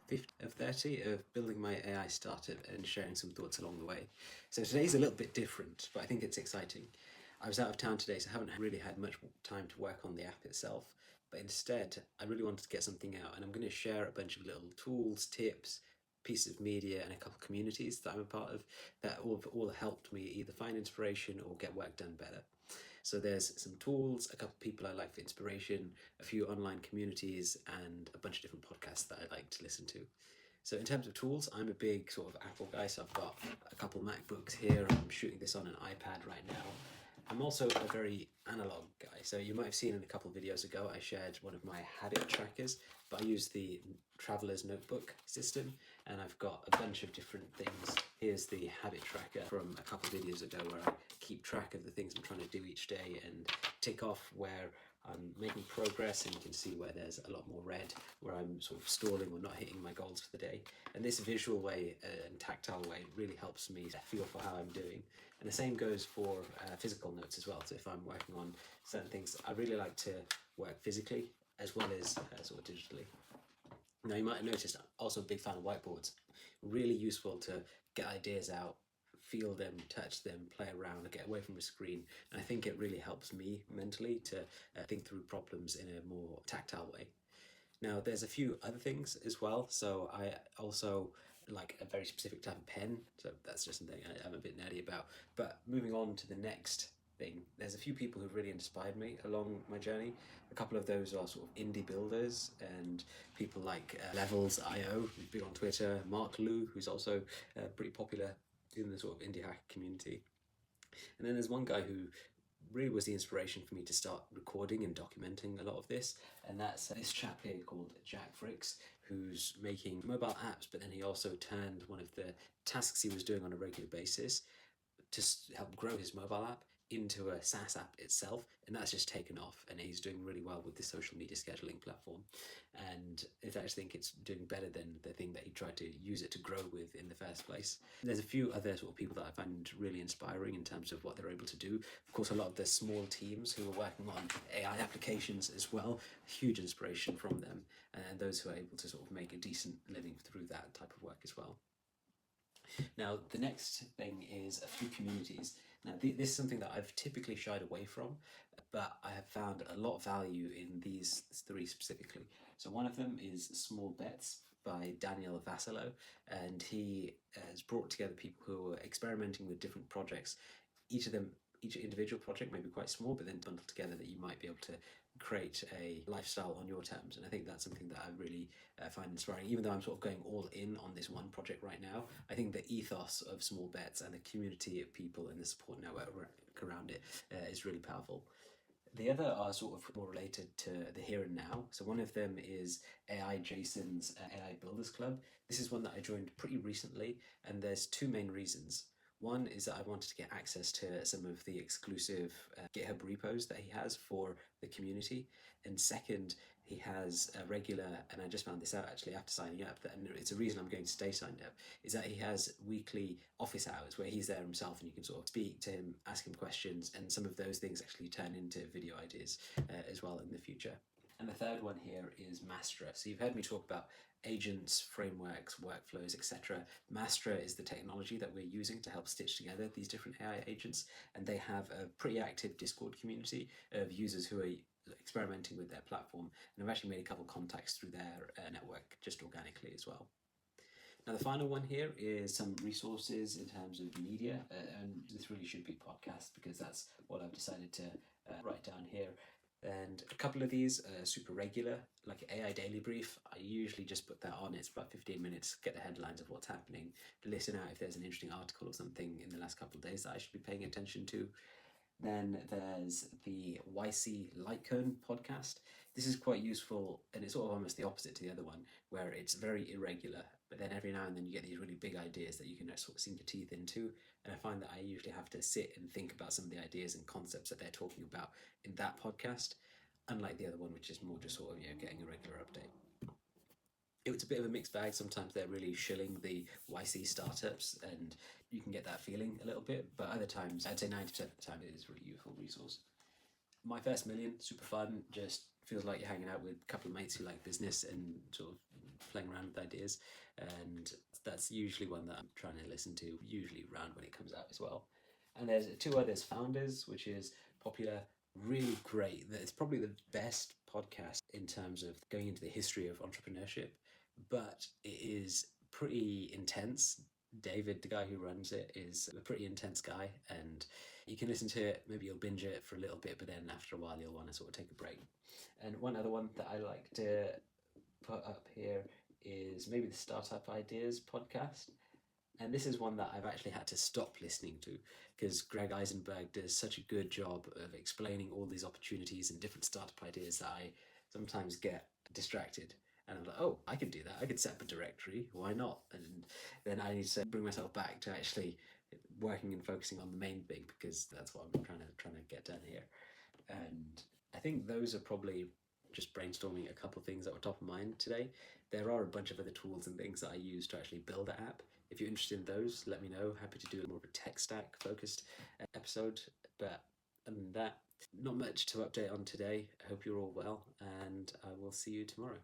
50 of 30 of building my AI startup and sharing some thoughts along the way. So today's a little bit different, but I think it's exciting. I was out of town today, so I haven't really had much time to work on the app itself, but instead I really wanted to get something out, and I'm going to share a bunch of little tools, tips, pieces of media, and a couple of communities that I'm a part of that all helped me either find inspiration or get work done better. So there's some tools, a couple of people I like for inspiration, a few online communities, and a bunch of different podcasts that I like to listen to. So in terms of tools, I'm a big sort of Apple guy, so I've got a couple MacBooks here. I'm shooting this on an iPad right now. I'm also a very analog guy, so you might have seen in a couple of videos ago I shared one of my habit trackers, but I use the Traveler's Notebook system, and I've got a bunch of different things. Here's the habit tracker from a couple of videos ago where I keep track of the things I'm trying to do each day and tick off where I'm making progress, and you can see where there's a lot more red, where I'm sort of stalling or not hitting my goals for the day. And this visual way and tactile way really helps me feel for how I'm doing. And the same goes for physical notes as well. So if I'm working on certain things, I really like to work physically as well as sort of digitally. Now you might have noticed I'm also a big fan of whiteboards. Really useful to get ideas out, feel them, touch them, play around, get away from a screen. And I think it really helps me mentally to think through problems in a more tactile way. Now there's a few other things as well. So I also like a very specific type of pen. So that's just something I'm a bit nerdy about. But moving on to the next thing, there's a few people who've really inspired me along my journey. A couple of those are sort of indie builders and people like Levelsio, who's big on Twitter, Marc Lou, who's also pretty popular in the sort of indie hack community. And then there's one guy who really was the inspiration for me to start recording and documenting a lot of this, and that's this chap here called Friks, who's making mobile apps, but then he also turned one of the tasks he was doing on a regular basis to help grow his mobile app into a SaaS app itself, and that's just taken off, and he's doing really well with the social media scheduling platform. And I actually think it's doing better than the thing that he tried to use it to grow with in the first place. There's a few other sort of people that I find really inspiring in terms of what they're able to do. Of course, a lot of the small teams who are working on AI applications as well, huge inspiration from them, and those who are able to sort of make a decent living through that type of work as well. Now, the next thing is a few communities. Now, this is something that I've typically shied away from, but I have found a lot of value in these three specifically. So one of them is Small Bets by Daniel Vassallo, and he has brought together people who are experimenting with different projects. Each individual project may be quite small, but then bundled together that you might be able to create a lifestyle on your terms. And I think that's something that I really find inspiring. Even though I'm sort of going all in on this one project right now, I think the ethos of Small Bets and the community of people and the support network around it is really powerful. The other are sort of more related to the here and now. So one of them is AI Jason's AI Builders Club. This is one that I joined pretty recently, and there's two main reasons. One is that I wanted to get access to some of the exclusive GitHub repos that he has for the community. And second, he has a regular, and I just found this out actually after signing up, and it's a reason I'm going to stay signed up, is that he has weekly office hours where he's there himself and you can sort of speak to him, ask him questions, and some of those things actually turn into video ideas as well in the future. And the third one here is Mastra. So you've heard me talk about agents, frameworks, workflows, etc. Mastra is the technology that we're using to help stitch together these different AI agents, and they have a pretty active Discord community of users who are experimenting with their platform, and I've actually made a couple of contacts through their network just organically as well. Now the final one here is some resources in terms of media, and this really should be podcast because that's what I've decided to write down here. And a couple of these are super regular, like AI Daily Brief. I usually just put that on. It's about 15 minutes, get the headlines of what's happening, listen out if there's an interesting article or something in the last couple of days that I should be paying attention to. Then there's the YC Lightcone podcast. This is quite useful, and it's sort of almost the opposite to the other one, where it's very irregular, but then every now and then you get these really big ideas that you can sort of sink your teeth into. And I find that I usually have to sit and think about some of the ideas and concepts that they're talking about in that podcast, unlike the other one, which is more just sort of, getting a regular update. It's a bit of a mixed bag. Sometimes they're really shilling the YC startups and you can get that feeling a little bit, but other times, I'd say 90% of the time, it is a really useful resource. My First Million, super fun, just feels like you're hanging out with a couple of mates who like business and sort of playing around with ideas, and that's usually one that I'm trying to listen to, usually around when it comes out as well. And there's two others, Founders, which is popular, really great. It's probably the best podcast in terms of going into the history of entrepreneurship, but it is pretty intense. David, the guy who runs it, is a pretty intense guy, and you can listen to it, maybe you'll binge it for a little bit, but then after a while you'll want to sort of take a break. And one other one that I like to put up here is maybe the Startup Ideas podcast. And this is one that I've actually had to stop listening to because Greg Eisenberg does such a good job of explaining all these opportunities and different startup ideas that I sometimes get distracted. And I'm like, oh, I could do that. I could set up a directory. Why not? And then I need to bring myself back to actually working and focusing on the main thing, because that's what I'm trying to get done here. And I think those are probably just brainstorming a couple of things that were top of mind today. There are a bunch of other tools and things that I use to actually build an app. If you're interested in those, let me know. Happy to do more of a tech stack focused episode. But other than that, not much to update on today. I hope you're all well, and I will see you tomorrow.